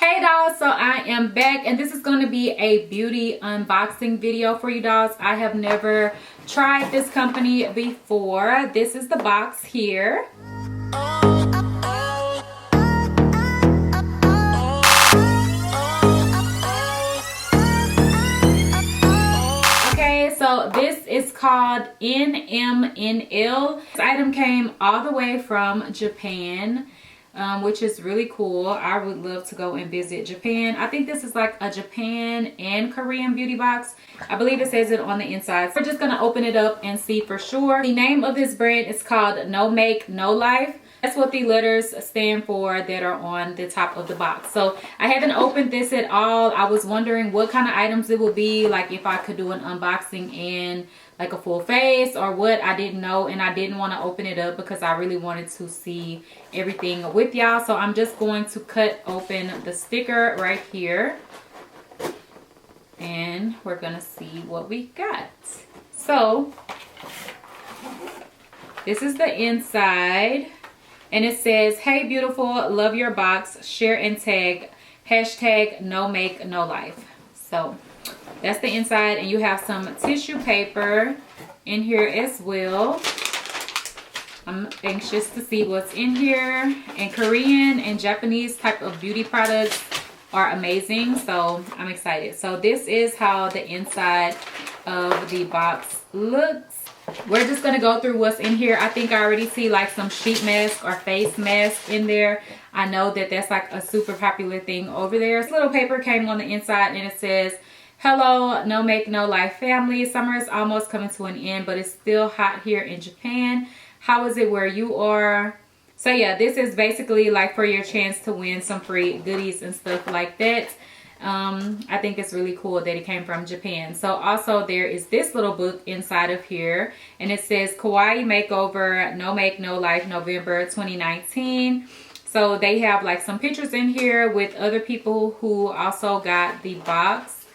Hey dolls, so I am back and this is going to be a beauty unboxing video for you dolls. I have never tried this company before. This is the box here. Okay, so this is called NMNL. This item came all the way from Japan. Which is really cool. I would love to go and visit Japan. I think this is like a Japan and Korean beauty box. I believe it says it on the inside. So we're just gonna open it up and see for sure. The name of this brand is called No Make No Life. That's what the letters stand for that are on the top of the box. So I haven't opened this at all. I was wondering what kind of items it would be, like if I could do an unboxing and like a full face or what. I didn't know, and I didn't want to open it up because I really wanted to see everything with y'all. So I'm just going to cut open the sticker right here and we're gonna see what we got. So this is the inside. And it says, hey beautiful, love your box, share and tag, hashtag no make no life. So that's the inside, and you have some tissue paper in here as well. I'm anxious to see what's in here. And Korean and Japanese type of beauty products are amazing, so I'm excited. So this is how the inside of the box looks. We're just gonna go through what's in here. I think I already see like some sheet mask or face mask in there. I know that that's like a super popular thing over there. This little paper came on the inside and it says, hello, no make no life family. Summer is almost coming to an end, but it's still hot here in Japan. How is it where you are? So yeah, this is basically like for your chance to win some free goodies and stuff like that. I think it's really cool that it came from Japan. So also there is this little book inside of here, and it says Kawaii Makeover No Make No Life November 2019. So they have like some pictures in here with other people who also got the box.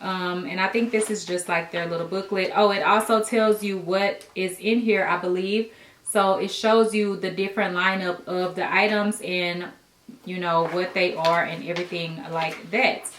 And I think this is just like their little booklet. Oh, it also tells you what is in here, I believe. So it shows you the different lineup of the items and you know what they are and everything like that.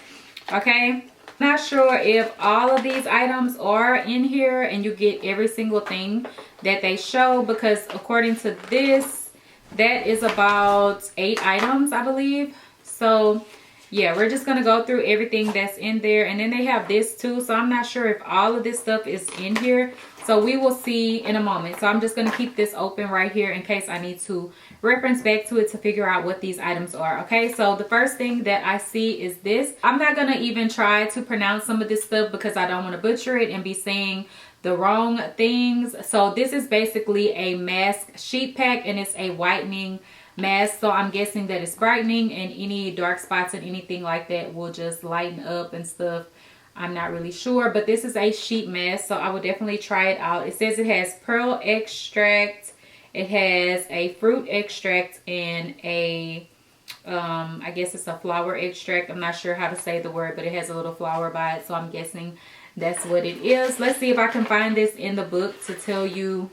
Okay, not sure if all of these items are in here and you get every single thing that they show, because according to this, that is about 8 items, I believe. So yeah, we're just gonna go through everything that's in there, and then they have this too. So I'm not sure if all of this stuff is in here. So we will see in a moment. So I'm just gonna keep this open right here in case I need to reference back to it to figure out what these items are. Okay, so the first thing that I see is this. I'm not gonna even try to pronounce some of this stuff because I don't want to butcher it and be saying the wrong things. So this is basically a mask sheet pack, and it's a whitening mask. So I'm guessing that it's brightening, and any dark spots and anything like that will just lighten up and stuff. I'm not really sure, but this is a sheet mask, so I would definitely try it out. It says it has pearl extract, it has a fruit extract, and a I guess it's a flower extract. I'm not sure how to say the word, but it has a little flower by it, so I'm guessing that's what it is. Let's see if I can find this in the book to tell you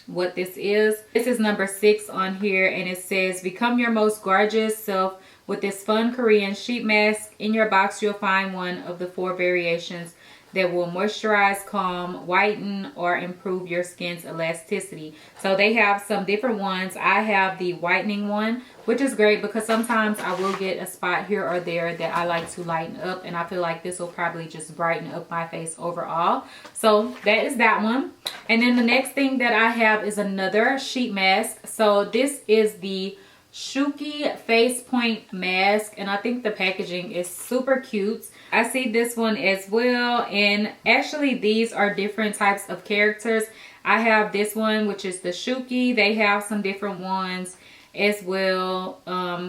what this is. This is number 6 on here, and it says become your most gorgeous self with this fun Korean sheet mask. In your box you'll find one of the 4 variations that will moisturize, calm, whiten, or improve your skin's elasticity. So they have some different ones. I have the whitening one, which is great because sometimes I will get a spot here or there that I like to lighten up, and I feel like this will probably just brighten up my face overall. So that is that one. And then the next thing that I have is another sheet mask. So this is the Shuki face point mask, and I think the packaging is super cute. I see this one as well, and actually these are different types of characters. I have this one, which is the Shuki. They have some different ones as well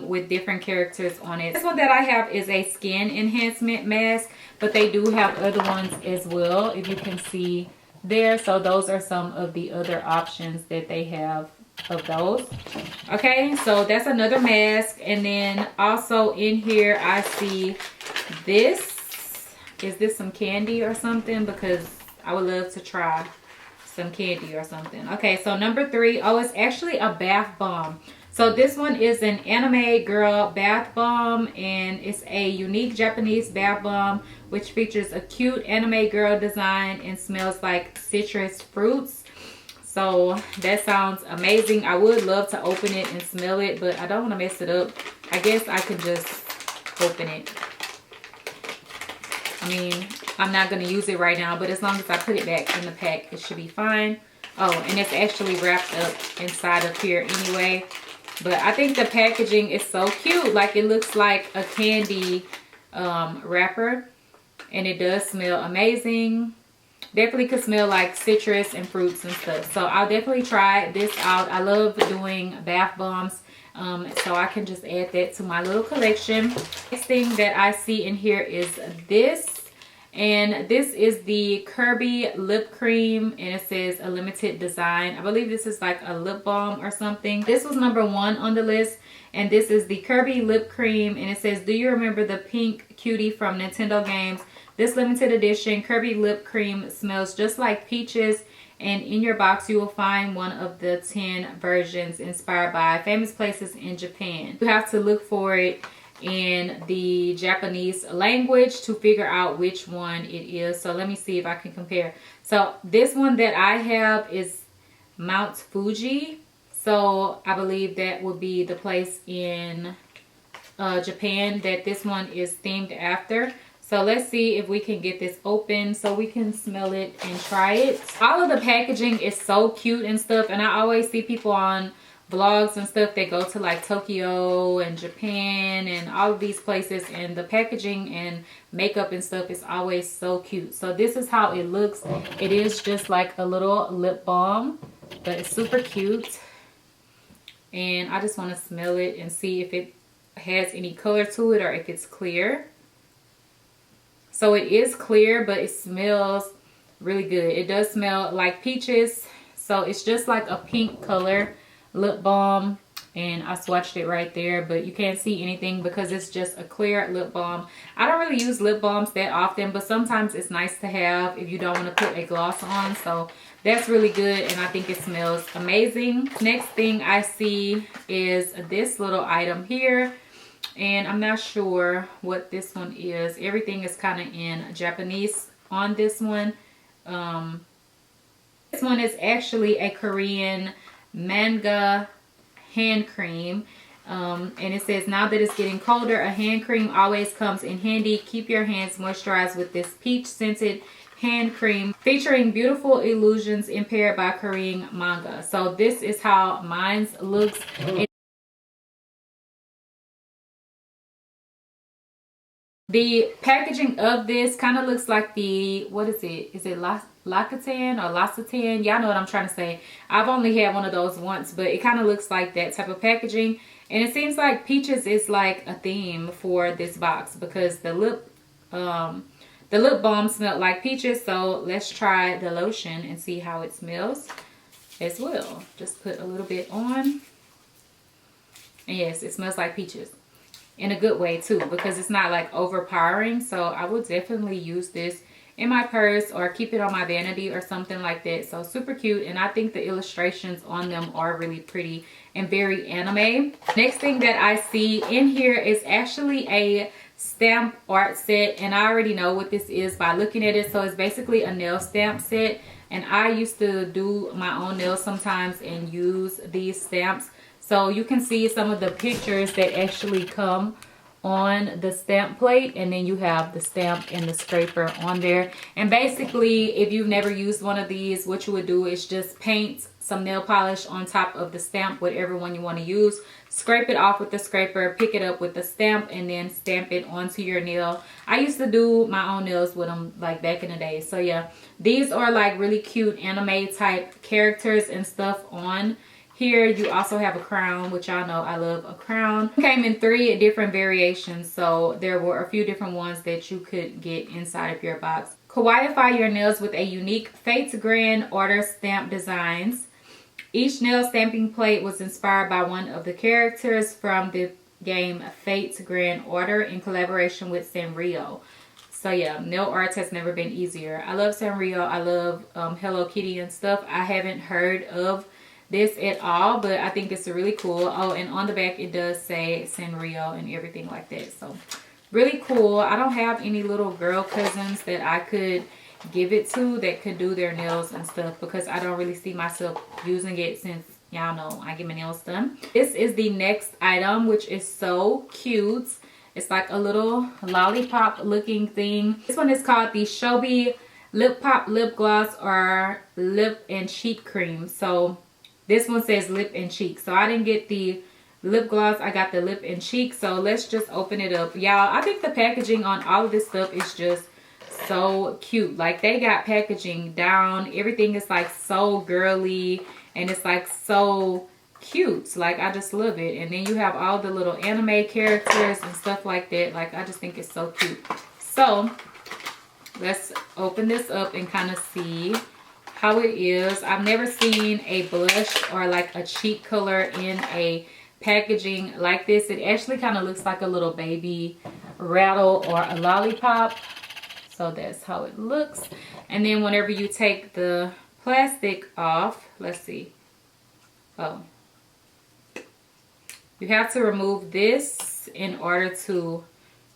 with different characters on it. This one that I have is a skin enhancement mask, but they do have other ones as well, if you can see there. So those are some of the other options that they have of those. Okay, so that's another mask. And then also in here I see this. Is this some candy or something? Because I would love to try some candy or something. Okay, so number 3. Oh, it's actually a bath bomb. So this one is an anime girl bath bomb, and it's a unique Japanese bath bomb which features a cute anime girl design and smells like citrus fruits. So that sounds amazing. I would love to open it and smell it, but I don't want to mess it up. I guess I could just open it. I mean, I'm not going to use it right now, but as long as I put it back in the pack, it should be fine. Oh, and it's actually wrapped up inside of here anyway. But I think the packaging is so cute. Like, it looks like a candy wrapper. And it does smell amazing. Definitely could smell like citrus and fruits and stuff. So I'll definitely try this out. I love doing bath bombs. So I can just add that to my little collection. Next thing that I see in here is this. And this is the Kirby lip cream, and it says a limited design. I believe this is like a lip balm or something. This was number 1 on the list, and this is the Kirby lip cream, and it says, do you remember the pink cutie from Nintendo games? This limited edition Kirby lip cream smells just like peaches, and in your box you will find one of the 10 versions inspired by famous places in Japan. You have to look for it in the Japanese language to figure out which one it is. So let me see if I can compare. So this one that I have is Mount Fuji. So I believe that would be the place in Japan that this one is themed after. So let's see if we can get this open so we can smell it and try it. All of the packaging is so cute and stuff, and I always see people on vlogs and stuff that go to like Tokyo and Japan and all of these places, and the packaging and makeup and stuff is always so cute. So this is how it looks. It is just like a little lip balm, but it's super cute. And I just want to smell it and see if it has any color to it or if it's clear. So it is clear, but it smells really good. It does smell like peaches. So it's just like a pink color lip balm, and I swatched it right there, but you can't see anything because it's just a clear lip balm. I don't really use lip balms that often, but sometimes it's nice to have if you don't want to put a gloss on. So that's really good, and I think it smells amazing. Next thing I see is this little item here, and I'm not sure what this one is. Everything is kind of in Japanese on this one. This one is actually a Korean manga hand cream, and it says, now that it's getting colder, a hand cream always comes in handy. Keep your hands moisturized with this peach scented hand cream featuring beautiful illusions impaired by Korean manga. So this is how mine looks. The packaging of this kind of looks like the, what is it? Is it L'Occitane or L'Occitane? Y'all know what I'm trying to say. I've only had one of those once, but it kind of looks like that type of packaging. And it seems like peaches is like a theme for this box because the lip balm smelled like peaches. So let's try the lotion and see how it smells as well. Just put a little bit on. And yes, it smells like peaches. In a good way too, because it's not like overpowering. So I would definitely use this in my purse or keep it on my vanity or something like that. So super cute, and I think the illustrations on them are really pretty and very anime. Next thing that I see in here is actually a stamp art set, and I already know what this is by looking at it. So it's basically a nail stamp set, and I used to do my own nails sometimes and use these stamps. So you can see some of the pictures that actually come on the stamp plate, and then you have the stamp and the scraper on there. And basically, if you've never used one of these, what you would do is just paint some nail polish on top of the stamp, whatever one you want to use. Scrape it off with the scraper, pick it up with the stamp, and then stamp it onto your nail. I used to do my own nails with them like back in the day. So yeah, these are like really cute anime type characters and stuff on here. You also have a crown, which y'all know I love a crown. It came in 3 different variations, so there were a few different ones that you could get inside of your box. Kawaiify your nails with a unique Fate's Grand Order stamp designs. Each nail stamping plate was inspired by one of the characters from the game Fate's Grand Order in collaboration with Sanrio. So yeah, nail art has never been easier. I love Sanrio. I love Hello Kitty and stuff. I haven't heard of this at all, but I think it's really cool. Oh, and on the back it does say Sanrio and everything like that. So really cool. I don't have any little girl cousins that I could give it to that could do their nails and stuff, because I don't really see myself using it, since y'all know I get my nails done. This is the next item, which is so cute. It's like a little lollipop looking thing. This one is called the Shobi Lip Pop Lip Gloss or Lip and Cheek Cream. So this one says lip and cheek. So I didn't get the lip gloss, I got the lip and cheek. So let's just open it up. Y'all, I think the packaging on all of this stuff is just so cute. Like, they got packaging down. Everything is like so girly and it's like so cute. Like, I just love it. And then you have all the little anime characters and stuff like that. Like, I just think it's so cute. So let's open this up and kind of see how it is. I've never seen a blush or like a cheek color in a packaging like this. It actually kind of looks like a little baby rattle or a lollipop. So that's how it looks. And then whenever you take the plastic off, let's see. Oh, you have to remove this in order to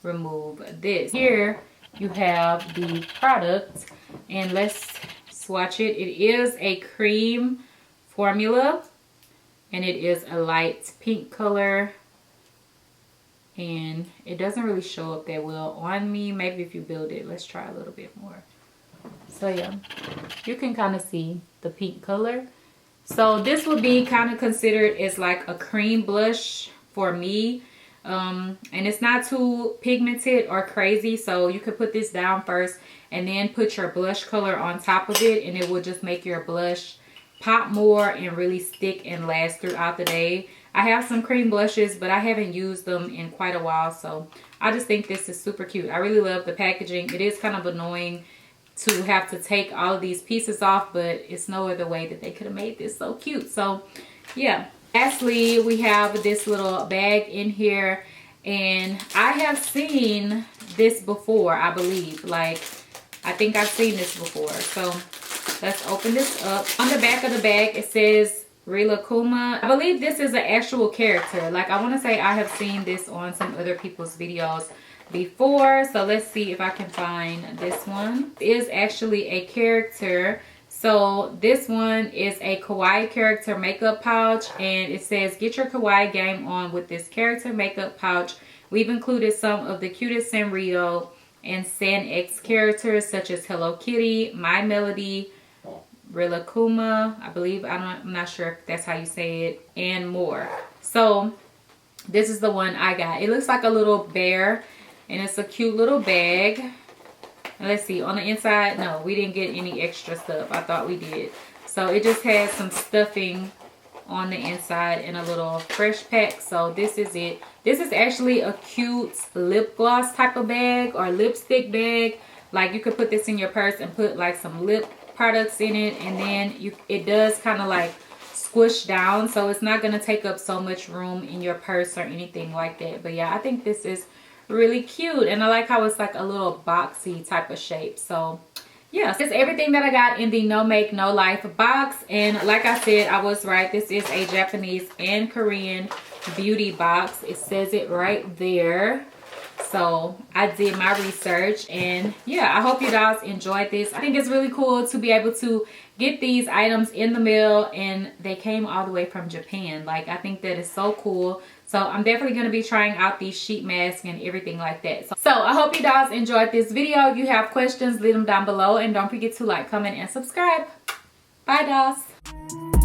remove this. Here you have the product, and let's swatch it. It is a cream formula, and it is a light pink color, and it doesn't really show up that well on me. Maybe if you build it. Let's try a little bit more. So yeah, you can kind of see the pink color. So this would be kind of considered as like a cream blush for me. And it's not too pigmented or crazy, so you could put this down first and then put your blush color on top of it, and it will just make your blush pop more and really stick and last throughout the day. I have some cream blushes, but I haven't used them in quite a while, so I just think this is super cute. I really love the packaging. It is kind of annoying to have to take all of these pieces off, but it's no other way that they could have made this so cute. So yeah. Lastly, we have this little bag in here, and I have seen this before, I believe. Like, I think I've seen this before. So let's open this up. On the back of the bag, it says Rilakkuma. I believe this is an actual character. Like, I want to say I have seen this on some other people's videos before. So let's see if I can find this one. It is actually a character. So this one is a kawaii character makeup pouch, and it says get your kawaii game on with this character makeup pouch. We've included some of the cutest Sanrio and SanX characters such as Hello Kitty, My Melody, Rilakkuma, I believe, I'm not sure if that's how you say it, and more. So this is the one I got. It looks like a little bear, and it's a cute little bag. Let's see, on the inside, no, we didn't get any extra stuff. I thought we did. So it just has some stuffing on the inside and a little fresh pack. So this is it. This is actually a cute lip gloss type of bag or lipstick bag. Like, you could put this in your purse and put like some lip products in it, and then it does kind of like squish down, so it's not going to take up so much room in your purse or anything like that. But yeah, I think this is really cute, and I like how it's like a little boxy type of shape. So yeah, it's everything that I got in the No Make No Life box. And like I said, I was right, this is a Japanese and Korean beauty box. It says it right there. So I did my research, and yeah, I hope you guys enjoyed this. I think it's really cool to be able to get these items in the mail, and they came all the way from Japan. Like, I think that is so cool. So I'm definitely going to be trying out these sheet masks and everything like that. So I hope you guys enjoyed this video. If you have questions, leave them down below, and don't forget to like, comment, and subscribe. Bye guys.